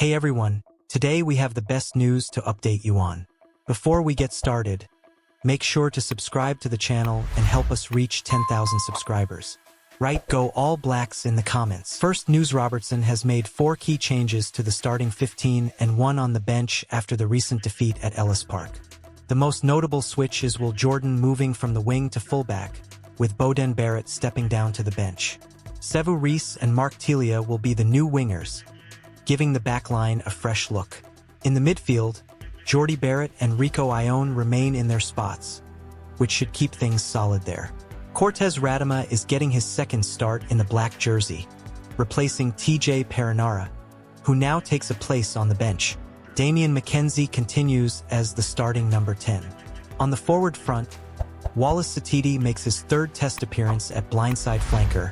Hey everyone, today we have the best news to update you on. Before we get started, make sure to subscribe to the channel and help us reach 10,000 subscribers. Write "Go All Blacks" in the comments. First news: Robertson has made 4 key changes to the starting 15 and 1 on the bench after the recent defeat at Ellis Park. The most notable switch is Will Jordan moving from the wing to fullback, with Beauden Barrett stepping down to the bench. Sevu Reece and Mark Telia will be the new wingers, giving the backline a fresh look. In the midfield, Jordy Barrett and Rico Ione remain in their spots, which should keep things solid there. Cortez Radama is getting his second start in the black jersey, replacing TJ Perenara, who now takes a place on the bench. Damian McKenzie continues as the starting number 10. On the forward front, Wallace Satidi makes his 3rd test appearance at blindside flanker,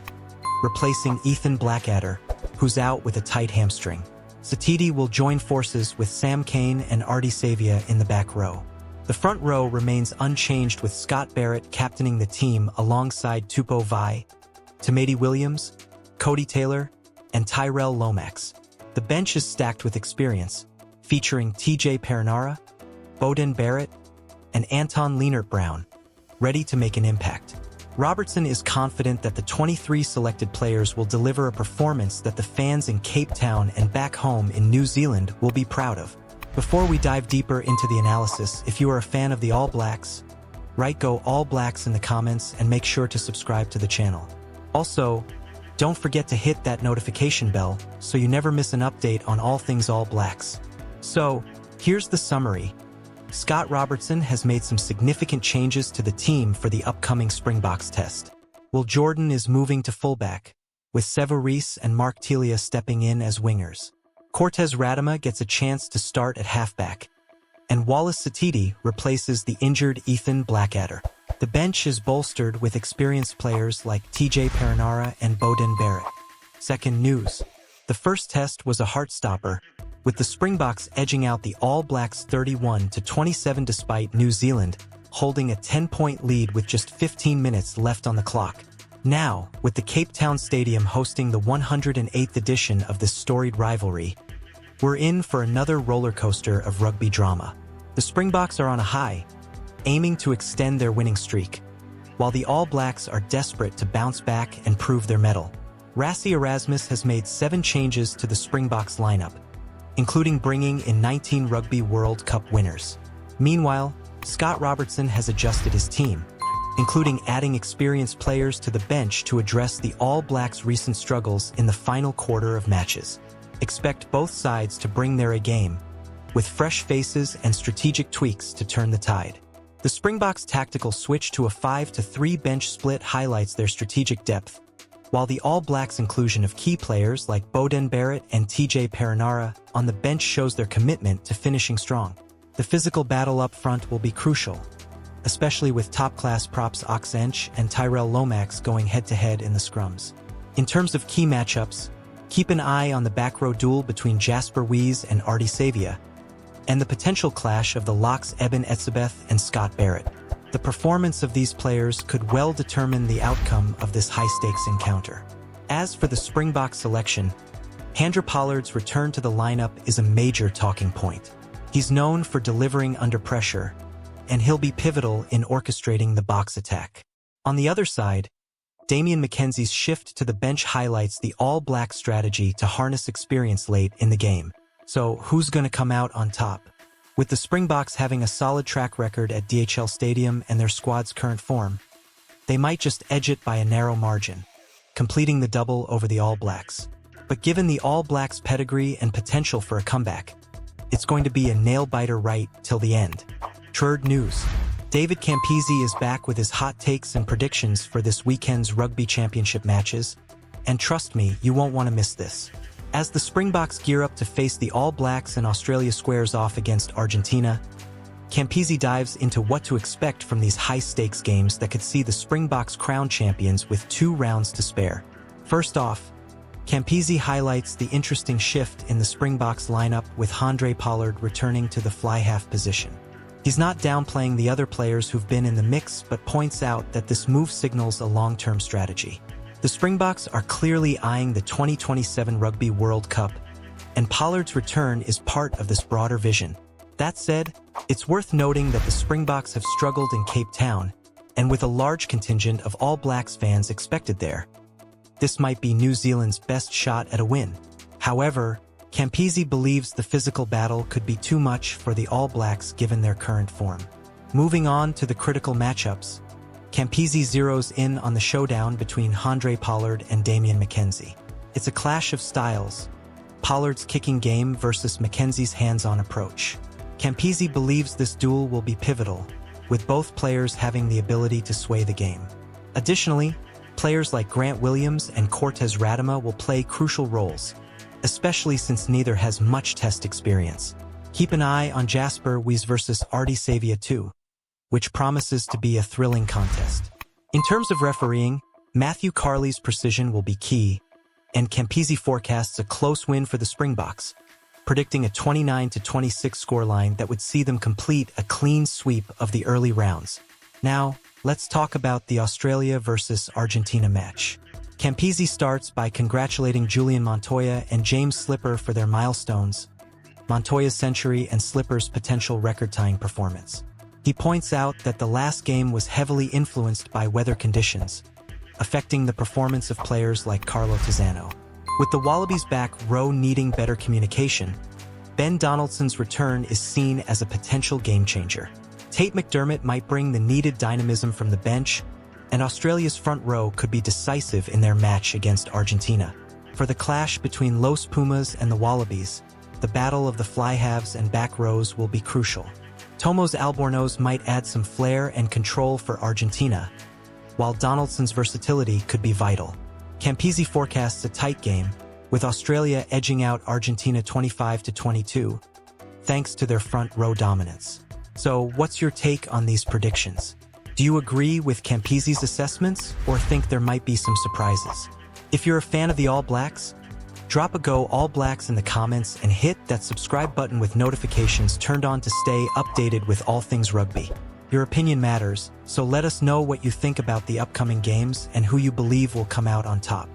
replacing Ethan Blackadder, who's out with a tight hamstring. Satidi will join forces with Sam Cane and Artie Savia in the back row. The front row remains unchanged, with Scott Barrett captaining the team alongside Tupou Vai, Tamati Williams, Cody Taylor, and Tyrell Lomax. The bench is stacked with experience, featuring TJ Perenara, Beauden Barrett, and Anton Lienert-Brown, ready to make an impact. Robertson is confident that the 23 selected players will deliver a performance that the fans in Cape Town and back home in New Zealand will be proud of. Before we dive deeper into the analysis, if you are a fan of the All Blacks, write "Go All Blacks" in the comments and make sure to subscribe to the channel. Also, don't forget to hit that notification bell so you never miss an update on all things All Blacks. So, here's the summary. Scott Robertson has made some significant changes to the team for the upcoming Springboks test. Will Jordan is moving to fullback, with Sevu Reece and Mark Telia stepping in as wingers. Cortez Radama gets a chance to start at halfback, and Wallace Satidi replaces the injured Ethan Blackadder. The bench is bolstered with experienced players like TJ Perenara and Beauden Barrett. Second news: the first test was a heartstopper, with the Springboks edging out the All Blacks 31-27 despite New Zealand holding a 10-point lead with just 15 minutes left on the clock. Now, with the Cape Town Stadium hosting the 108th edition of this storied rivalry, we're in for another roller coaster of rugby drama. The Springboks are on a high, aiming to extend their winning streak, while the All Blacks are desperate to bounce back and prove their mettle. Rassie Erasmus has made 7 changes to the Springboks lineup, including bringing in 19 Rugby World Cup winners. Meanwhile, Scott Robertson has adjusted his team, including adding experienced players to the bench to address the All Blacks' recent struggles in the final quarter of matches. Expect both sides to bring their A game, with fresh faces and strategic tweaks to turn the tide. The Springboks' tactical switch to a 5-3 bench split highlights their strategic depth, while the All Blacks' inclusion of key players like Beauden Barrett and TJ Perenara on the bench shows their commitment to finishing strong. The physical battle up front will be crucial, especially with top-class props Ox Ench and Tyrell Lomax going head-to-head in the scrums. In terms of key matchups, keep an eye on the back row duel between Jasper Wiese and Artie Savia, and the potential clash of the locks Eben Etzebeth and Scott Barrett. The performance of these players could well determine the outcome of this high-stakes encounter. As for the Springbok selection, Handré Pollard's return to the lineup is a major talking point. He's known for delivering under pressure, and he'll be pivotal in orchestrating the box attack. On the other side, Damian McKenzie's shift to the bench highlights the All Black strategy to harness experience late in the game. So, who's going to come out on top? With the Springboks having a solid track record at DHL Stadium and their squad's current form, they might just edge it by a narrow margin, completing the double over the All Blacks. But given the All Blacks' pedigree and potential for a comeback, it's going to be a nail-biter right till the end. Third news: David Campese is back with his hot takes and predictions for this weekend's Rugby Championship matches, and trust me, you won't want to miss this. As the Springboks gear up to face the All Blacks and Australia squares off against Argentina, Campese dives into what to expect from these high-stakes games that could see the Springboks crowned champions with 2 rounds to spare. First off, Campese highlights the interesting shift in the Springboks lineup with Handré Pollard returning to the fly-half position. He's not downplaying the other players who've been in the mix, but points out that this move signals a long-term strategy. The Springboks are clearly eyeing the 2027 Rugby World Cup, and Pollard's return is part of this broader vision. That said, it's worth noting that the Springboks have struggled in Cape Town, and with a large contingent of All Blacks fans expected there, this might be New Zealand's best shot at a win. However, Campese believes the physical battle could be too much for the All Blacks given their current form. Moving on to the critical matchups, Campese zeroes in on the showdown between Handré Pollard and Damian McKenzie. It's a clash of styles, Pollard's kicking game versus McKenzie's hands-on approach. Campese believes this duel will be pivotal, with both players having the ability to sway the game. Additionally, players like Grant Williams and Cortez Radama will play crucial roles, especially since neither has much test experience. Keep an eye on Jasper Wiese versus Artie Savia too, which promises to be a thrilling contest. In terms of refereeing, Matthew Carley's precision will be key, and Campese forecasts a close win for the Springboks, predicting a 29-26 scoreline that would see them complete a clean sweep of the early rounds. Now, let's talk about the Australia versus Argentina match. Campese starts by congratulating Julian Montoya and James Slipper for their milestones, Montoya's century and Slipper's potential record-tying performance. He points out that the last game was heavily influenced by weather conditions, affecting the performance of players like Carlo Tizzano. With the Wallabies back row needing better communication, Ben Donaldson's return is seen as a potential game-changer. Tate McDermott might bring the needed dynamism from the bench, and Australia's front row could be decisive in their match against Argentina. For the clash between Los Pumas and the Wallabies, the battle of the fly-halves and back rows will be crucial. Tomos Albornoz might add some flair and control for Argentina, while Donaldson's versatility could be vital. Campese forecasts a tight game, with Australia edging out Argentina 25-22, thanks to their front row dominance. So, what's your take on these predictions? Do you agree with Campese's assessments, or think there might be some surprises? If you're a fan of the All Blacks, drop a Go All Blacks in the comments and hit that subscribe button with notifications turned on to stay updated with all things rugby. Your opinion matters, so let us know what you think about the upcoming games and who you believe will come out on top.